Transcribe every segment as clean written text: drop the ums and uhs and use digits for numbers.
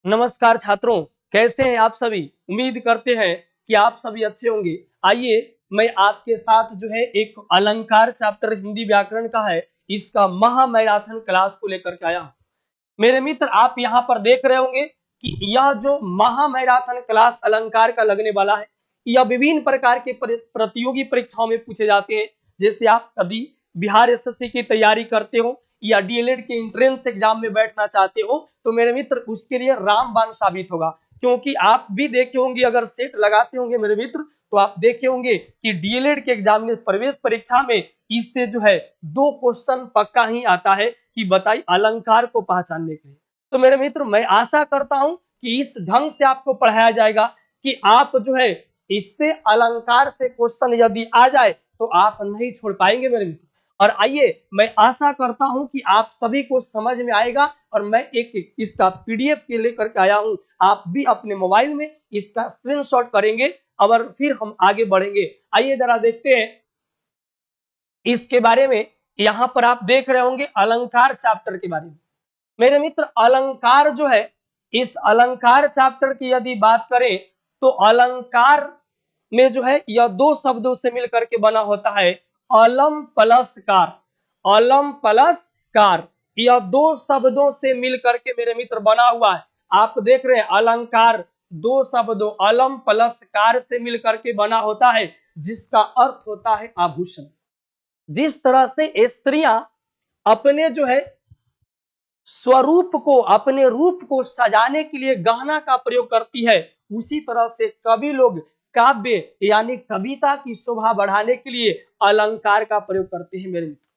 नमस्कार छात्रों, कैसे हैं आप सभी। उम्मीद करते हैं कि आप सभी अच्छे होंगे। आइए मैं आपके साथ जो है एक अलंकार चैप्टर हिंदी व्याकरण का है, इसका महामैराथन क्लास को लेकर के आया हूं। मेरे मित्र, आप यहाँ पर देख रहे होंगे कि यह जो महामैराथन क्लास अलंकार का लगने वाला है, यह विभिन्न प्रकार के प्रतियोगी परीक्षाओं में पूछे जाते हैं। जैसे आप कभी बिहार एसएससी की तैयारी करते हो या डीएलएड के एंट्रेंस एग्जाम में बैठना चाहते हो, तो मेरे मित्र उसके लिए रामबाण साबित होगा। क्योंकि आप भी देखे होंगे, अगर सेट लगाते होंगे मेरे मित्र, तो आप देखे होंगे कि डीएलएड के एग्जाम में प्रवेश परीक्षा में इससे जो है 2 क्वेश्चन पक्का ही आता है कि बताइए अलंकार को पहचानने के लिए। तो मेरे मित्र, मैं आशा करता हूं कि इस ढंग से आपको पढ़ाया जाएगा कि आप जो है इससे अलंकार से क्वेश्चन यदि आ जाए तो आप नहीं छोड़ पाएंगे मेरे मित्र। और आइए, मैं आशा करता हूं कि आप सभी को समझ में आएगा और मैं एक इसका पीडीएफ के लेकर के आया हूं। आप भी अपने मोबाइल में इसका स्क्रीनशॉट करेंगे और फिर हम आगे बढ़ेंगे। आइए जरा देखते हैं इसके बारे में। यहां पर आप देख रहे होंगे अलंकार चैप्टर के बारे में। मेरे मित्र, अलंकार जो है, इस अलंकार चैप्टर की यदि बात करें तो अलंकार में जो है यह 2 शब्दों से मिलकर के बना होता है, अलम प्लस कार। अलम प्लस कार, यह 2 शब्दों से मिलकर के मेरे मित्र बना हुआ है। आप देख रहे हैं अलंकार 2 शब्दों अलम प्लस कार से मिलकर के बना होता है, जिसका अर्थ होता है आभूषण। जिस तरह से स्त्रियां अपने जो है स्वरूप को, अपने रूप को सजाने के लिए गहना का प्रयोग करती है, उसी तरह से कवि लोग काव्य यानी कविता की शोभा बढ़ाने के लिए अलंकार का प्रयोग करते हैं मेरे मित्र।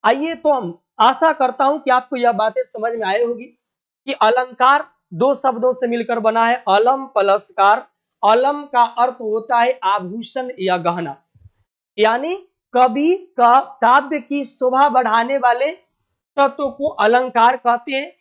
आइए तो हम आशा करता हूं कि आपको यह बातें समझ में आई होगी कि अलंकार 2 शब्दों से मिलकर बना है, अलम प्लस कार। अलम का अर्थ होता है आभूषण या गहना, यानी कवि का काव्य की शोभा बढ़ाने वाले तत्व को अलंकार कहते हैं।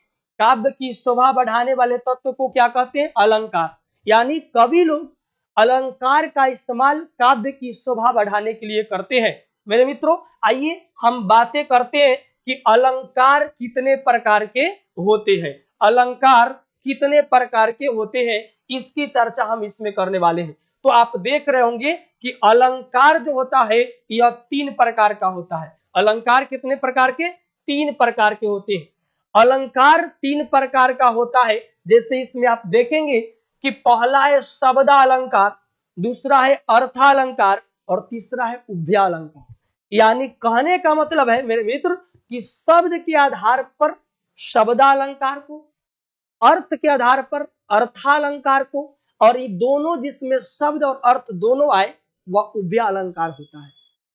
काव्य की शोभा बढ़ाने वाले तत्व को क्या कहते हैं? अलंकार। यानी कवि लोग अलंकार का इस्तेमाल काव्य की शोभा बढ़ाने के लिए करते हैं। मेरे मित्रों, आइए हम बातें करते हैं कि अलंकार कितने प्रकार के होते हैं। अलंकार कितने प्रकार के होते हैं, इसकी चर्चा हम इसमें करने वाले हैं। तो आप देख रहे होंगे कि अलंकार जो होता है यह 3 प्रकार का होता है। अलंकार कितने प्रकार के? 3 प्रकार के होते हैं। अलंकार 3 प्रकार का होता है। जैसे इसमें आप देखेंगे कि पहला है शब्दालंकार, दूसरा है अर्थालंकार और तीसरा है उभयालंकार। यानी कहने का मतलब है मेरे मित्र कि शब्द के आधार पर शब्दालंकार को, अर्थ के आधार पर अर्थालंकार को, और ये दोनों जिसमें शब्द और अर्थ दोनों आए वह उभयालंकार होता है।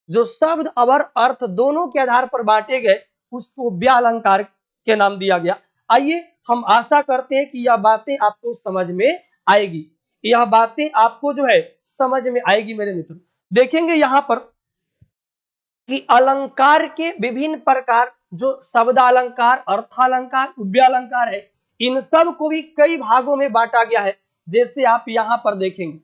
जो शब्द और अर्थ दोनों के आधार पर बांटे गए उसको उभयालंकार के नाम दिया गया। आइए हम आशा करते हैं कि यह बातें आपको समझ में आएगी। यह बातें आपको जो है समझ में आएगी मेरे मित्र। देखेंगे यहां पर कि अलंकार के विभिन्न प्रकार, जो शब्दालंकार, अर्थालंकार, उभयालंकार है, इन सब को भी कई भागों में बांटा गया है। जैसे आप यहां पर देखेंगे,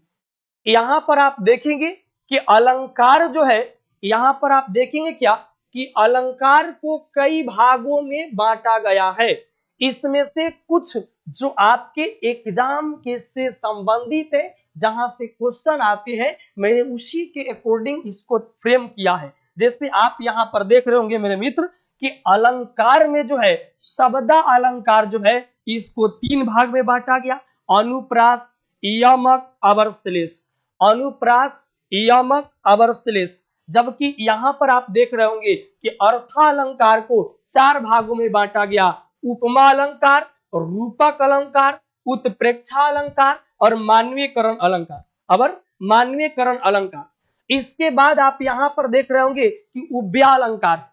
यहां पर आप देखेंगे कि अलंकार जो है, यहां पर आप देखेंगे क्या कि अलंकार को कई भागों में बांटा गया है। इसमें से कुछ जो आपके एग्जाम के से संबंधित है, जहां से क्वेश्चन आते हैं, मैंने उसी के अकॉर्डिंग इसको फ्रेम किया है। जैसे आप यहां पर देख रहे होंगे मेरे मित्र कि अलंकार में जो है शब्दा अलंकार जो है इसको 3 भाग में बांटा गया, अनुप्रास, यमक, अवरश्लेष। अनुप्रास, यमक, अवरश्लेष। जबकि यहां पर आप देख रहे होंगे कि अर्थालंकार को 4 भागों में बांटा गया, उपमा अलंकार, रूपक अलंकार, उत्प्रेक्षा अलंकार और मानवीयकरण अलंकार। अब मानवीयकरण अलंकार, इसके बाद आप यहां पर देख रहे होंगे कि उभयालंकार।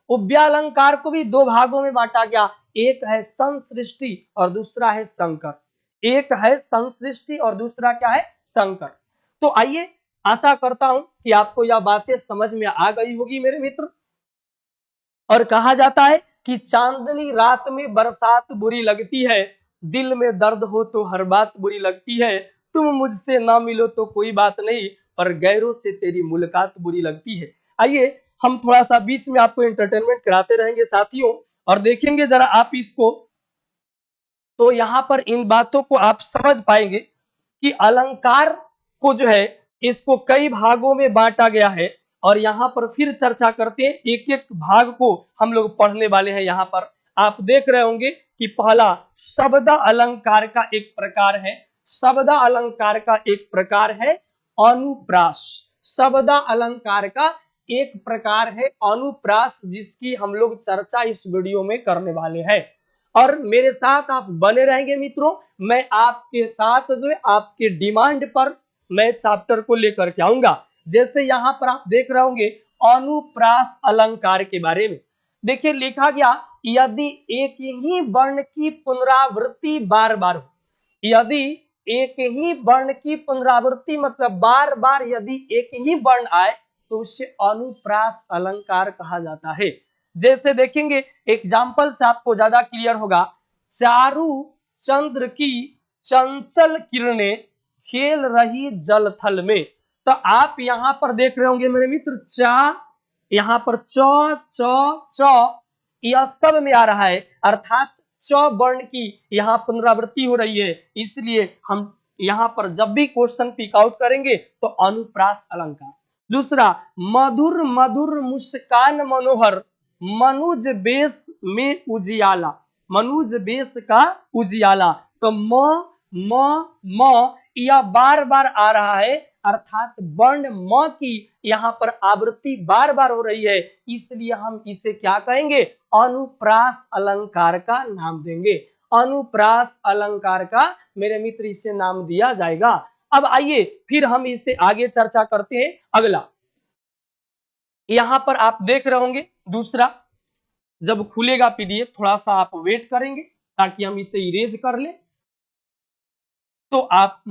उभयालंकार को भी 2 भागों में बांटा गया, एक है संसृष्टि और दूसरा है संकर। एक है संसृष्टि और दूसरा क्या है? संकर। तो आइए, आशा करता हूं कि आपको यह बातें समझ में आ गई होगी मेरे मित्र। और कहा जाता है कि चांदनी रात में बरसात बुरी लगती है, दिल में दर्द हो तो हर बात बुरी लगती है, तुम मुझसे ना मिलो तो कोई बात नहीं, पर गैरों से तेरी मुलाकात बुरी लगती है। आइए हम थोड़ा सा बीच में आपको एंटरटेनमेंट कराते रहेंगे साथियों, और देखेंगे जरा आप इसको तो यहाँ पर इन बातों को आप समझ पाएंगे कि अलंकार को जो है इसको कई भागों में बांटा गया है, और यहाँ पर फिर चर्चा करते हैं, एक एक भाग को हम लोग पढ़ने वाले हैं। यहाँ पर आप देख रहे होंगे कि पहला शब्द अलंकार का एक प्रकार है, शब्द अलंकार का एक प्रकार है अनुप्रास। शब्द अलंकार का एक प्रकार है अनुप्रास, जिसकी हम लोग चर्चा इस वीडियो में करने वाले हैं। और मेरे साथ आप बने रहेंगे मित्रों, मैं आपके साथ जो है आपके डिमांड पर मैं चैप्टर को लेकर के आऊंगा। जैसे यहाँ पर आप देख रहे होंगे अनुप्रास अलंकार के बारे में, देखिए लिखा गया यदि एक ही वर्ण की पुनरावृत्ति बार बार हो, यदि एक ही वर्ण की पुनरावृत्ति मतलब बार बार यदि एक ही वर्ण आए तो उसे अनुप्रास अलंकार कहा जाता है। जैसे देखेंगे एग्जाम्पल से आपको ज्यादा क्लियर होगा, चारु चंद्र की चंचल किरणें खेल रही जल थल में। तो आप यहाँ पर देख रहे होंगे मेरे मित्र, चा यहाँ पर च यह सब में आ रहा है, अर्थात च वर्ण की यहाँ पुनरावृत्ति हो रही है, इसलिए हम यहाँ पर जब भी क्वेश्चन पिक आउट करेंगे तो अनुप्रास अलंकार। दूसरा, मधुर मधुर मुस्कान मनोहर मनुज बेस में उजियाला, मनुज बेस का उजियाला। तो म यह बार बार आ रहा है, अर्थात वर्ण म की यहाँ पर आवृत्ति बार बार हो रही है, इसलिए हम इसे क्या कहेंगे, अनुप्रास अलंकार का नाम देंगे। अनुप्रास अलंकार का मेरे मित्र इसे नाम दिया जाएगा। अब आइए फिर हम इसे आगे चर्चा करते हैं। अगला यहाँ पर आप देख रहे होंगे, दूसरा जब खुलेगा पीडीएफ थोड़ा सा आप वेट करेंगे ताकि हम इसे इरेज कर ले। तो आप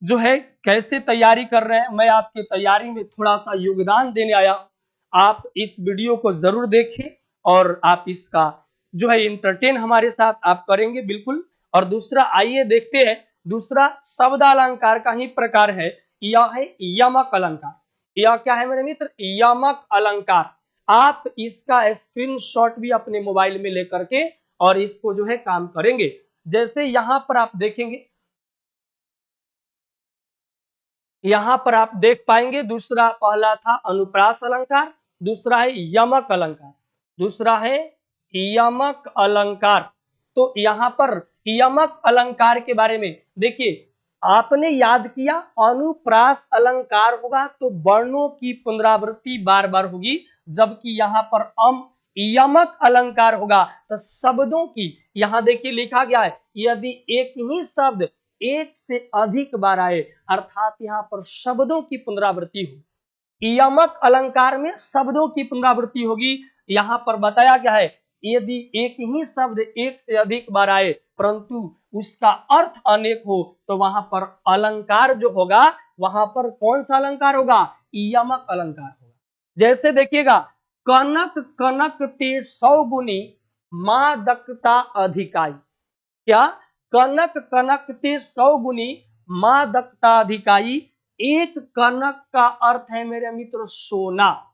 जो है कैसे तैयारी कर रहे हैं, मैं आपकी तैयारी में थोड़ा सा योगदान देने आया हूं। आप इस वीडियो को जरूर देखें और आप इसका जो है इंटरटेन हमारे साथ आप करेंगे बिल्कुल। और दूसरा आइए देखते हैं, दूसरा शब्द अलंकार का ही प्रकार है, यह है यमक अलंकार। यह क्या है मेरे मित्र, यमक अलंकार। आप इसका स्क्रीनशॉट भी अपने मोबाइल में लेकर के और इसको जो है काम करेंगे। जैसे यहाँ पर आप देखेंगे, यहाँ पर आप देख पाएंगे, दूसरा पहला था अनुप्रास अलंकार, दूसरा है यमक अलंकार, दूसरा है यमक अलंकार। तो यहाँ पर यमक अलंकार के बारे में देखिए, आपने याद किया अनुप्रास अलंकार होगा तो वर्णों की पुनरावृत्ति बार बार होगी, जबकि यहाँ पर यमक अलंकार होगा तो शब्दों की, यहाँ देखिए लिखा गया है यदि एक ही शब्द एक से अधिक बार आए, अर्थात यहाँ पर शब्दों की पुनरावृत्ति हो। यमक अलंकार में शब्दों की पुनरावृत्ति होगी। यहाँ पर बताया गया है यदि एक ही शब्द एक से अधिक बार आए परंतु उसका अर्थ अनेक हो तो वहां पर अलंकार जो होगा, वहां पर कौन सा अलंकार होगा, यमक अलंकार होगा। जैसे देखिएगा, कनक कनक ते 100 गुनी मादकता अधिकाई। क्या, कनक कनक ते 100 गुनी मादकता अधिकाई। एक कनक का अर्थ है मेरे मित्र सोना,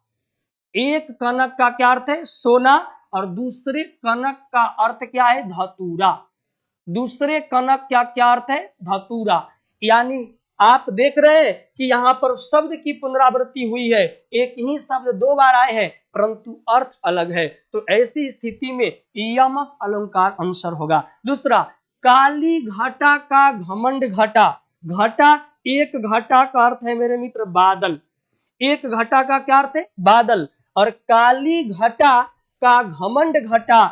एक कनक का क्या अर्थ है, सोना, और दूसरे कनक का अर्थ क्या है, धतूरा। दूसरे कनक का क्या अर्थ है, धतूरा। यानी आप देख रहे हैं कि यहाँ पर शब्द की पुनरावृत्ति हुई है, एक ही शब्द 2 बार आए हैं परंतु अर्थ अलग है, तो ऐसी स्थिति में यमक अलंकार आंसर होगा। दूसरा, काली घटा का घमंड घटा। घटा, एक घटा का अर्थ है मेरे मित्र बादल, एक घटा का क्या अर्थ है, बादल, और काली घटा का घमंड घटा,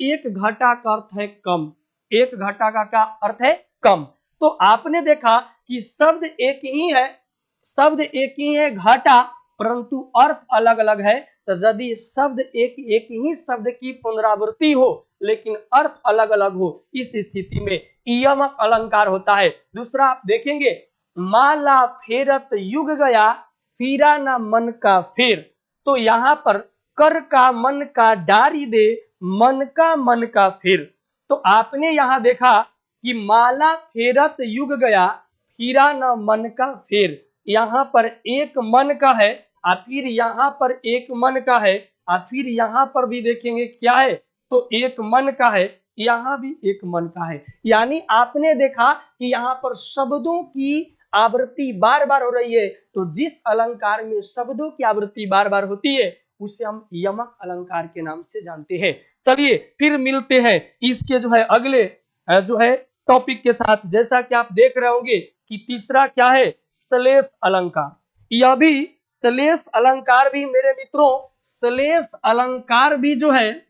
एक घटा का अर्थ है कम, एक घटा का क्या अर्थ है, कम। तो आपने देखा कि शब्द एक ही है, शब्द एक ही है घटा, परंतु अर्थ अलग अलग है। तो यदि शब्द एक ही शब्द की पुनरावृत्ति हो लेकिन अर्थ अलग अलग हो, इस स्थिति में यमक अलंकार होता है। दूसरा आप देखेंगे, माला फेरत युग गया फिरा ना मन का फेर। तो यहाँ पर कर का मन का डारी दे, मन का फेर। तो आपने यहाँ देखा कि माला फेरत युग गया फिरा न मन का फेर, यहाँ पर एक मन का है और फिर यहाँ पर एक मन का है, और फिर यहाँ पर भी देखेंगे क्या है, तो एक मन का है, यहाँ भी एक मन का है। यानी आपने देखा कि यहाँ पर शब्दों की आवृत्ति बार बार हो रही है, तो जिस अलंकार में शब्दों की आवृत्ति बार बार होती है उसे हम यमक अलंकार के नाम से जानते हैं। चलिए फिर मिलते हैं इसके जो है अगले जो है टॉपिक के साथ। जैसा कि आप देख रहे होंगे कि तीसरा क्या है, श्लेष अलंकार। यह भी श्लेष अलंकार भी मेरे मित्रों, श्लेष अलंकार भी जो है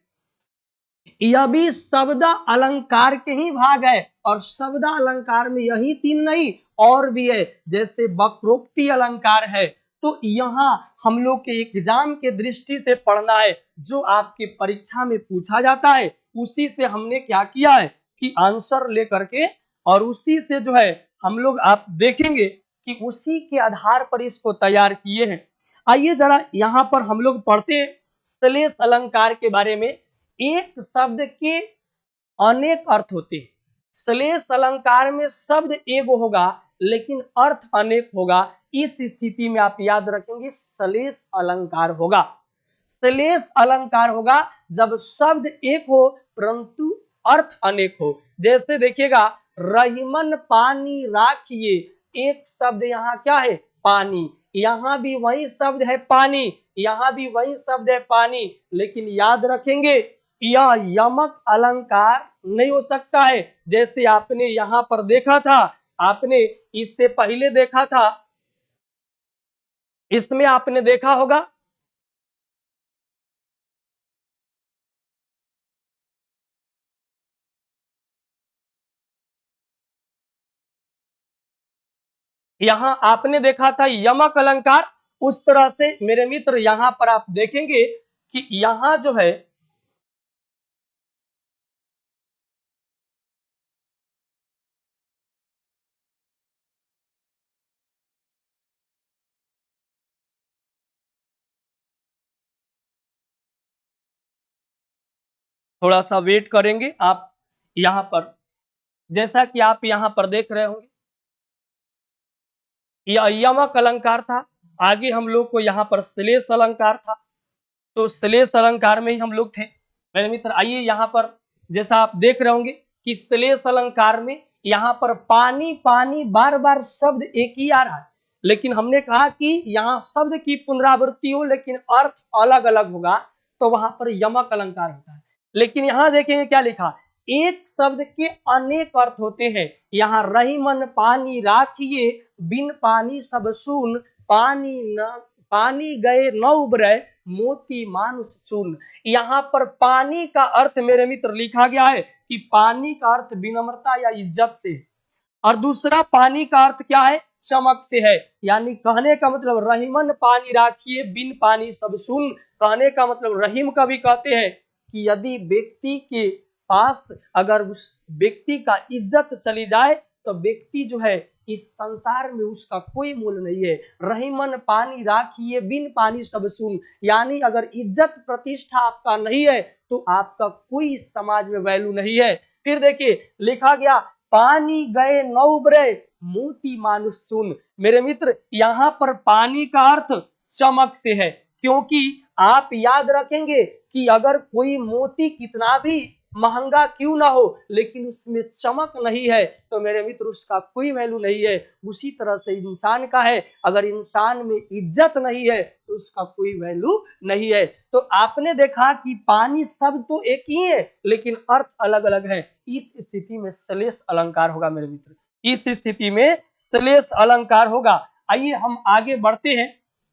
यह भी शब्द अलंकार के ही भाग है। और शब्द अलंकार में यही तीन नहीं और भी है, जैसे वक्रोक्ति अलंकार है। तो यहाँ हम लोग के एग्जाम के दृष्टि से पढ़ना है, जो आपके परीक्षा में पूछा जाता है उसी से हमने क्या किया है कि आंसर लेकर के, और उसी से जो है हम लोग आप देखेंगे कि उसी के आधार पर इसको तैयार किए हैं। आइए जरा यहाँ पर हम लोग पढ़ते हैं श्लेष अलंकार के बारे में। एक शब्द के अनेक अर्थ होते हैं। श्लेष अलंकार में शब्द एक होगा लेकिन अर्थ अनेक होगा। इस स्थिति में आप याद रखेंगे श्लेष अलंकार होगा। श्लेष अलंकार होगा जब शब्द एक हो परंतु अर्थ अनेक हो। जैसे देखिएगा, रहीमन पानी राखिए, एक शब्द यहाँ क्या है, पानी। यहाँ भी वही शब्द है पानी, यहाँ भी वही शब्द है पानी, लेकिन याद रखेंगे यह यमक अलंकार नहीं हो सकता है। जैसे आपने यहाँ पर देखा था, आपने इससे पहले देखा था, इसमें आपने देखा होगा यहाँ आपने देखा था यमक अलंकार। उस तरह से मेरे मित्र यहाँ पर आप देखेंगे कि यहाँ जो है थोड़ा सा वेट करेंगे आप यहाँ पर। जैसा कि आप यहाँ पर देख रहे होंगे यह यमक अलंकार था। आगे हम लोग को यहाँ पर श्लेष अलंकार था, तो श्लेष अलंकार में ही हम लोग थे मेरे मित्र। आइए यहाँ पर जैसा आप देख रहे होंगे कि श्लेष अलंकार में यहाँ पर पानी पानी बार बार शब्द एक ही आ रहा है, लेकिन हमने कहा कि यहाँ शब्द की पुनरावृत्ति हो लेकिन अर्थ अलग अलग होगा, तो वहां पर यमक अलंकार होता है। लेकिन यहाँ देखेंगे क्या लिखा, एक शब्द के अनेक अर्थ होते हैं। यहाँ रहीमन पानी राखिए, बिन पानी सब सून, पानी गए न उबरे, मोती मानुष चून। यहाँ पर पानी का अर्थ मेरे मित्र लिखा गया है कि पानी का अर्थ विनम्रता या इज्जत से, और दूसरा पानी का अर्थ क्या है, चमक से है। यानी कहने का मतलब रहीमन पानी राखिए, बिन पानी सब सुन। कहने का मतलब रहीम कवि कहते हैं कि यदि व्यक्ति के पास अगर उस व्यक्ति का इज्जत चली जाए तो व्यक्ति जो है इस संसार में उसका कोई मूल्य नहीं है। रहीमन पानी राखिए, बिन पानी सब सुन। यानी अगर इज्जत प्रतिष्ठा आपका नहीं है तो आपका कोई समाज में वैल्यू नहीं है। फिर देखिए लिखा गया, पानी गए न उबरे, मोती मानुष सुन। मेरे मित्र यहाँ पर पानी का अर्थ चमक से है, क्योंकि आप याद रखेंगे कि अगर कोई मोती कितना भी महंगा क्यों ना हो लेकिन उसमें चमक नहीं है तो मेरे मित्र उसका कोई वैल्यू नहीं है। उसी तरह से इंसान का है, अगर इंसान में इज्जत नहीं है तो उसका कोई वैल्यू नहीं है। तो आपने देखा कि पानी शब्द तो एक ही है लेकिन अर्थ अलग अलग है। इस स्थिति में श्लेष अलंकार होगा मेरे मित्र, इस स्थिति में श्लेष अलंकार होगा। आइए हम आगे बढ़ते हैं।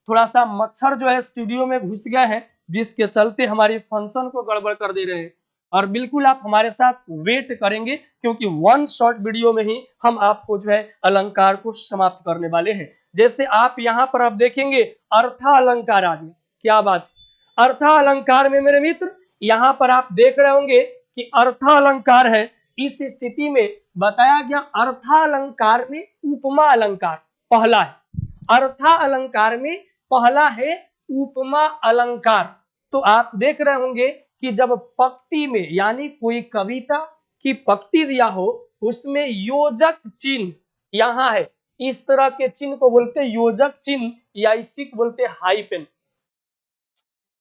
थोड़ा सा मच्छर जो है स्टूडियो में घुस गए हैं, जिसके चलते हमारी फंक्शन को गड़बड़ कर दे रहे हैं, और बिल्कुल आप हमारे साथ वेट करेंगे क्योंकि वन शॉर्ट वीडियो में ही हम आपको जो है अलंकार को समाप्त करने वाले हैं। जैसे आप यहाँ पर आप देखेंगे अर्था अलंकार आ गया, क्या बात है। अर्था अलंकार में मेरे मित्र यहाँ पर आप देख रहे होंगे कि अर्था अलंकार है। इस स्थिति में बताया गया अर्था अलंकार में उपमा अलंकार पहला है। अर्था अलंकार में पहला है उपमा अलंकार। तो आप देख रहे होंगे कि जब पंक्ति में यानी कोई कविता की पंक्ति दिया हो उसमें योजक चिन्ह यहाँ है, इस तरह के चिन्ह को बोलते हैं योजक चिन्ह, या इसी को बोलते हैं हाइपन।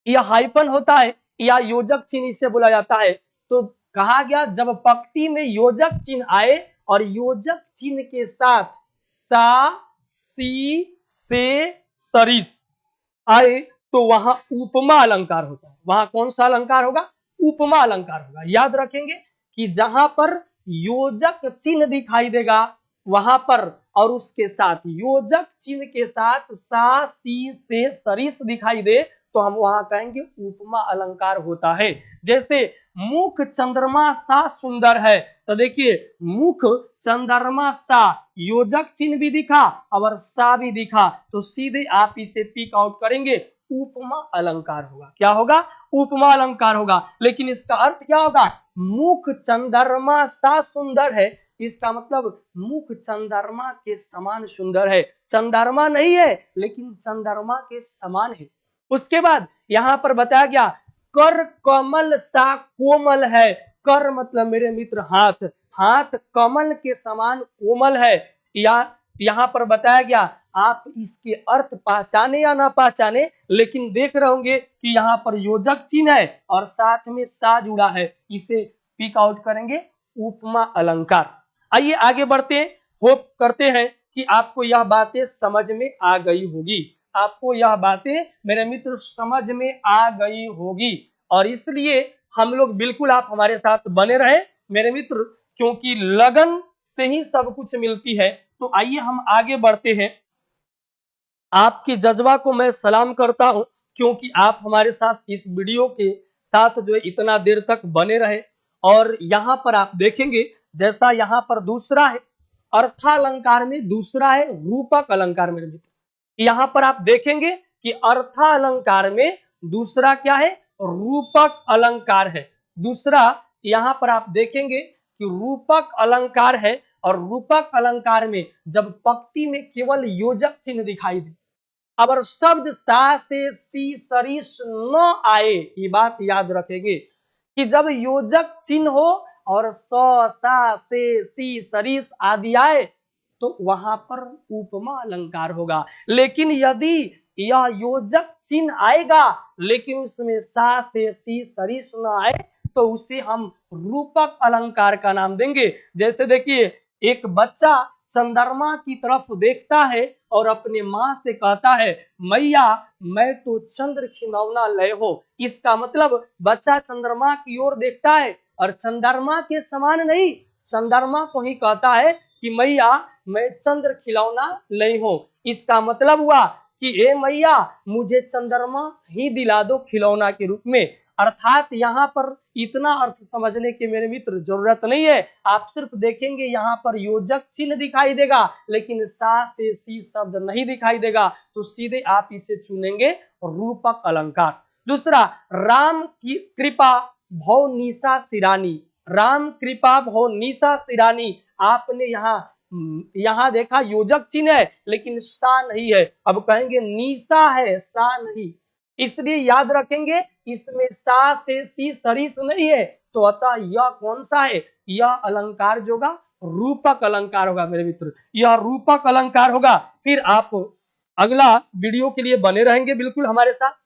यह हाइपन होता है या योजक चिन्ह इसे बोला जाता है। तो कहा गया जब पंक्ति में योजक चिन्ह आए और योजक चिन्ह के साथ सा, सी, से, सरिस आए तो वहां उपमा अलंकार होता है। वहां कौन सा अलंकार होगा? उपमा अलंकार होगा। याद रखेंगे कि जहां पर योजक चिन्ह दिखाई देगा वहां पर और उसके साथ योजक चिन्ह के साथ सा, सी, से, सरिस दिखाई दे तो हम वहां कहेंगे उपमा अलंकार होता है। जैसे मुख चंद्रमा सा सुंदर है, तो देखिए मुख चंद्रमा सा योजक चिन्ह भी दिखा और सा भी दिखा तो सीधे आप इसे पिक आउट करेंगे, उपमा अलंकार होगा। क्या होगा? उपमा अलंकार होगा। लेकिन इसका अर्थ क्या होगा? मुख चंद्रमा सा सुंदर है, इसका मतलब मुख चंद्रमा के समान सुंदर है। चंद्रमा नहीं है लेकिन चंद्रमा के समान है। उसके बाद यहां पर बताया गया कर कमल सा कोमल है। कर मतलब मेरे मित्र हाथ, हाथ कमल के समान कोमल है। यहाँ पर बताया गया, आप इसके अर्थ पहचाने या ना पहचाने लेकिन देख रहे होंगे कि यहाँ पर योजक चिन्ह है और साथ में सा जुड़ा है, इसे पिक आउट करेंगे उपमा अलंकार। आइए आगे बढ़ते हैं। होप करते हैं कि आपको यह बातें समझ में आ गई होगी। आपको यह बातें मेरे मित्र समझ में आ गई होगी और इसलिए हम लोग बिल्कुल आप हमारे साथ बने रहे मेरे मित्र, क्योंकि लगन से ही सब कुछ मिलती है। तो आइए हम आगे बढ़ते हैं। आपके जज्बा को मैं सलाम करता हूं क्योंकि आप हमारे साथ इस वीडियो के साथ जो है इतना देर तक बने रहे। और यहाँ पर आप देखेंगे जैसा यहाँ पर दूसरा है अर्थालंकार में, दूसरा है रूपक अलंकार मेरे मित्र। यहाँ पर आप देखेंगे कि अर्थालंकार में दूसरा क्या है? रूपक अलंकार है। दूसरा यहाँ पर आप देखेंगे कि रूपक अलंकार है और रूपक अलंकार में जब पंक्ति में केवल योजक चिन्ह दिखाई दे, अगर शब्द सा से सी सरिस न आए, ये बात याद रखेंगे कि जब योजक चिन्ह हो और स, सा, से, सी, सरिस आदि आए तो वहां पर उपमा अलंकार होगा। लेकिन यदि यह योजक चिन्ह आएगा लेकिन उसमें सा से सी सरिस न आए तो उसे हम रूपक अलंकार का नाम देंगे। जैसे देखिए एक बच्चा चंद्रमा की तरफ देखता है और अपने माँ से कहता है मैया मैं तो चंद्र खिलौना लय हो। इसका मतलब बच्चा चंद्रमा की ओर देखता है और चंद्रमा के समान नहीं, चंद्रमा को ही कहता है कि मैया मैं चंद्र खिलौना लय हो। इसका मतलब हुआ कि ए मैया मुझे चंद्रमा ही दिला दो खिलौना के रूप में। अर्थात यहाँ पर इतना अर्थ समझने के मेरे मित्र जरूरत नहीं है। आप सिर्फ देखेंगे यहाँ पर योजक चिन्ह दिखाई देगा लेकिन सा से सी शब्द नहीं दिखाई देगा तो सीधे आप इसे चुनेंगे रूपक अलंकार। दूसरा राम की कृपा भव निशा सिरानी। राम कृपा भव निशा सिरानी, आपने यहाँ देखा योजक चिन्ह है लेकिन सा नहीं है, अब कहेंगे निशा है सा नहीं। इसलिए याद रखेंगे इसमें सा से सी सरिस नहीं है तो अतः यह कौन सा है? यह अलंकार जो होगा रूपक अलंकार होगा मेरे मित्र, यह रूपक अलंकार होगा। फिर आप अगला वीडियो के लिए बने रहेंगे बिल्कुल हमारे साथ।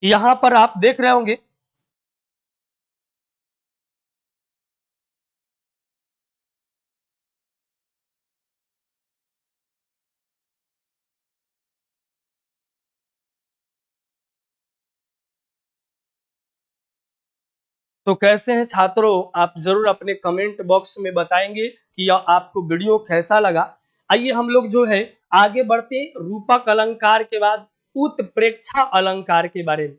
यहां पर आप देख रहे होंगे तो कैसे हैं छात्रों, आप जरूर अपने कमेंट बॉक्स में बताएंगे कि यह आपको वीडियो कैसा लगा। आइए हम लोग जो है आगे बढ़ते रूपक अलंकार के बाद उत्प्रेक्षा अलंकार के बारे में।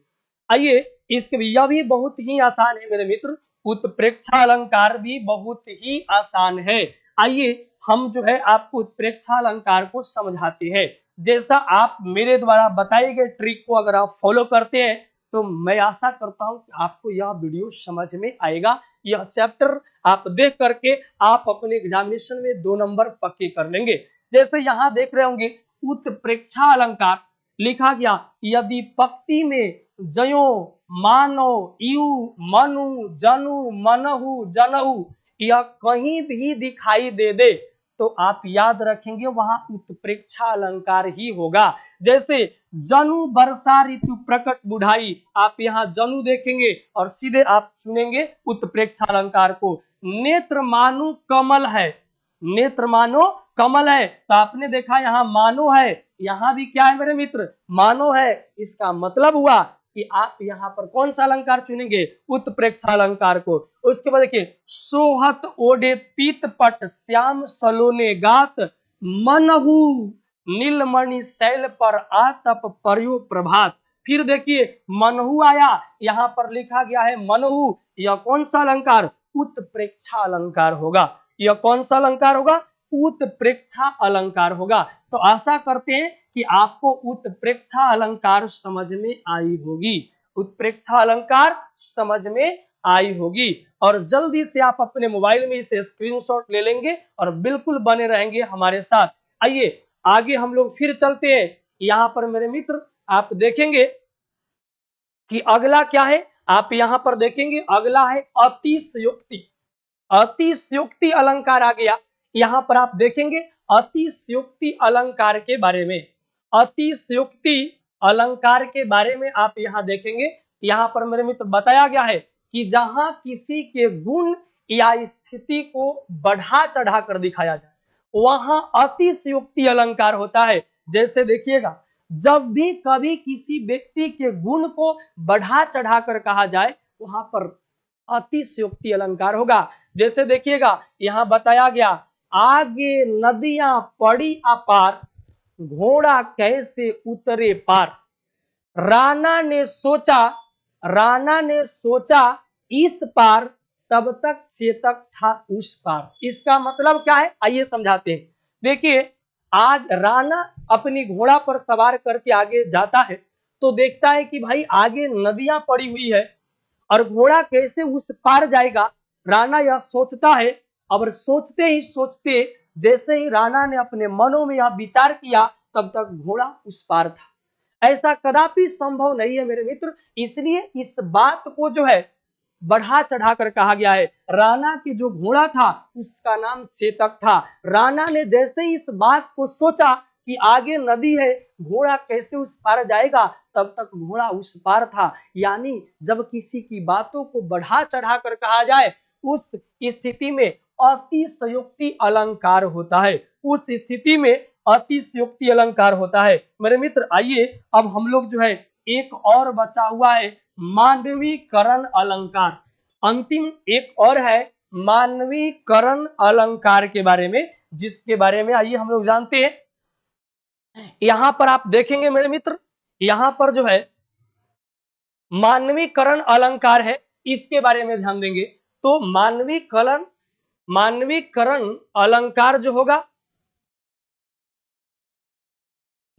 आइए इसके यह भी बहुत ही आसान है मेरे मित्र, उत्प्रेक्षा अलंकार भी बहुत ही आसान है। आइए हम जो है आपको उत्प्रेक्षा अलंकार को समझाते हैं। जैसा आप मेरे द्वारा बताए गए ट्रिक को अगर आप फॉलो करते हैं तो मैं आशा करता हूं कि आपको यह वीडियो समझ में आएगा। यह चैप्टर आप देख करके आप अपने एग्जामिनेशन में 2 नंबर पक्के कर लेंगे। जैसे यहाँ देख रहे होंगे उत्प्रेक्षा अलंकार लिखा गया, यदि पंक्ति में जयो मानो यू मनु जनु मनहु जनहु यह कहीं भी दिखाई दे तो आप याद रखेंगे वहां उत्प्रेक्षा अलंकार ही होगा। जैसे जनु वर्षा ऋतु प्रकट बुढ़ाई, आप यहाँ जनु देखेंगे और सीधे आप चुनेंगे उत्प्रेक्षा अलंकार को। नेत्र मानो कमल है, नेत्र मानो कमल है, तो आपने देखा यहाँ मानो है, यहाँ भी क्या है मेरे मित्र, मानो है। इसका मतलब हुआ कि आप यहाँ पर कौन सा अलंकार चुनेंगे, उत्प्रेक्षा अलंकार को। उसके बाद देखिए, सोहत ओढ़े पीत पट श्याम सलोने गात, मनहु नीलमणि शैल पर आतप पर्यो प्रभात। फिर देखिए मनहु आया, यहाँ पर लिखा गया है मनहु, यह कौन सा अलंकार, उत्प्रेक्षा अलंकार होगा। यह कौन सा अलंकार होगा, उत्प्रेक्षा अलंकार होगा। तो आशा करते हैं कि आपको उत्प्रेक्षा अलंकार समझ में आई होगी, उत्प्रेक्षा अलंकार समझ में आई होगी। और जल्दी से आप अपने मोबाइल में इसे स्क्रीनशॉट ले लेंगे और बिल्कुल बने रहेंगे हमारे साथ। आइए आगे हम लोग फिर चलते हैं। यहाँ पर मेरे मित्र आप देखेंगे कि अगला क्या है, आप यहाँ पर देखेंगे अगला है अतिशयोक्ति। अतिशयोक्ति अलंकार आ गया। यहाँ पर आप देखेंगे अतिशयोक्ति अलंकार के बारे में, अतिशयोक्ति अलंकार के बारे में आप यहाँ देखेंगे। यहाँ पर मेरे मित्र बताया गया है कि जहां किसी के गुण या स्थिति को बढ़ा चढ़ा कर दिखाया जाए वहां अतिशयोक्ति अलंकार होता है। जैसे देखिएगा, जब भी कभी किसी व्यक्ति के गुण को बढ़ा चढ़ा कर कहा जाए वहां पर अतिशयोक्ति अलंकार होगा। जैसे देखिएगा यहाँ बताया गया, आगे नदियां पड़ी अपार, घोड़ा कैसे उतरे पार, राणा ने सोचा इस पार, तब तक चेतक था उस पार। इसका मतलब क्या है, आइए समझाते हैं। देखिए, आज राणा अपनी घोड़ा पर सवार करके आगे जाता है तो देखता है कि भाई आगे नदियां पड़ी हुई है और घोड़ा कैसे उस पार जाएगा। राणा यह सोचता है, और सोचते ही सोचते जैसे ही राणा ने अपने मनों में यह विचार किया तब तक घोड़ा उस पार था। ऐसा कदापि संभव नहीं है मेरे मित्र। इसलिए इस बात को जो है बढ़ा चढ़ाकर कहा गया है। राणा की जो घोड़ा था उसका नाम चेतक था। राणा ने जैसे ही इस बात को सोचा कि आगे नदी है, घोड़ा कैसे उस पार जाएगा, तब तक घोड़ा उस पार था। यानी जब किसी की बातों को बढ़ा चढ़ाकर कहा जाए उस स्थिति में अतिशयोक्ति अलंकार होता है, उस स्थिति में अतिशयोक्ति अलंकार होता है। मेरे मित्र आइए अब हम लोग जो है एक और बचा हुआ है मानवीकरण अलंकार। अंतिम एक और है मानवीकरण अलंकार के बारे में, जिसके बारे में आइए हम लोग जानते हैं। यहां पर आप देखेंगे मेरे मित्र, यहां पर जो है मानवीकरण अलंकार है, इसके बारे में ध्यान देंगे तो मानवीकरण अलंकार जो होगा,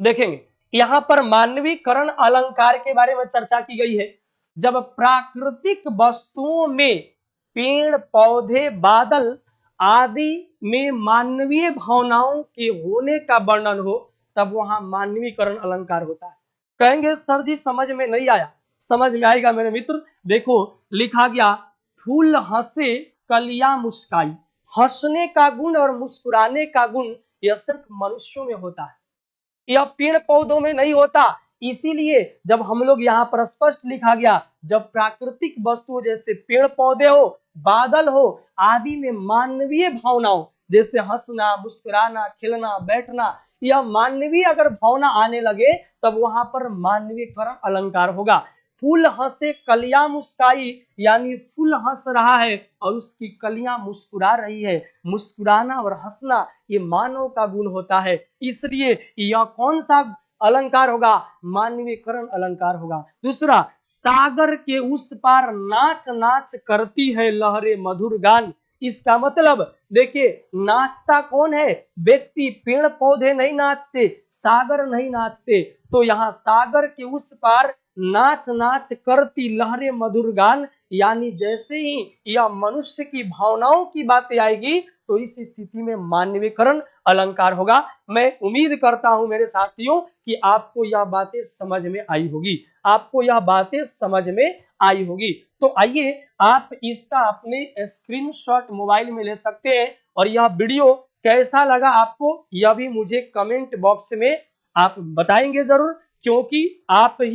देखेंगे यहां पर मानवीकरण अलंकार के बारे में चर्चा की गई है। जब प्राकृतिक वस्तुओं में पेड़ पौधे बादल आदि में मानवीय भावनाओं के होने का वर्णन हो तब वहां मानवीकरण अलंकार होता है। कहेंगे सर जी समझ में नहीं आया, समझ में आएगा मेरे मित्र। देखो लिखा गया, फूल हंसे कलियां मुस्काई। हंसने का गुण और मुस्कुराने का गुण यह सिर्फ मनुष्यों में होता है, यह पेड़ पौधों में नहीं होता। इसीलिए जब हम लोग यहाँ पर स्पष्ट लिखा गया, जब प्राकृतिक वस्तु जैसे पेड़ पौधे हो, बादल हो आदि में मानवीय भावनाओं जैसे हंसना, मुस्कुराना, खिलना, बैठना, यह मानवीय अगर भावना आने लगे तब वहां पर मानवीकरण अलंकार होगा। फूल हंसे कलियां मुस्काई, यानी फूल हंस रहा है और उसकी कलियां मुस्कुरा रही है। मुस्कुराना और हंसना ये मानव का गुण होता है, इसलिए यह कौन सा अलंकार होगा, मानवीकरण अलंकार होगा। दूसरा, सागर के उस पार नाच नाच करती है लहरें मधुर गान। इसका मतलब देखिए, नाचता कौन है, व्यक्ति, पेड़ पौधे नहीं नाचते, सागर नहीं नाचते। तो यहाँ सागर के उस पार नाच नाच करती लहरें मधुर गान, यानी जैसे ही यह मनुष्य की भावनाओं की बातें आएगी तो इस स्थिति में मानवीकरण अलंकार होगा। मैं उम्मीद करता हूं मेरे साथियों कि आपको यह बातें समझ में आई होगी, आपको यह बातें समझ में आई होगी। तो आइए आप इसका अपने स्क्रीनशॉट मोबाइल में ले सकते हैं और यह वीडियो कैसा लगा आपको यह भी मुझे कमेंट बॉक्स में आप बताएंगे जरूर, क्योंकि आप ही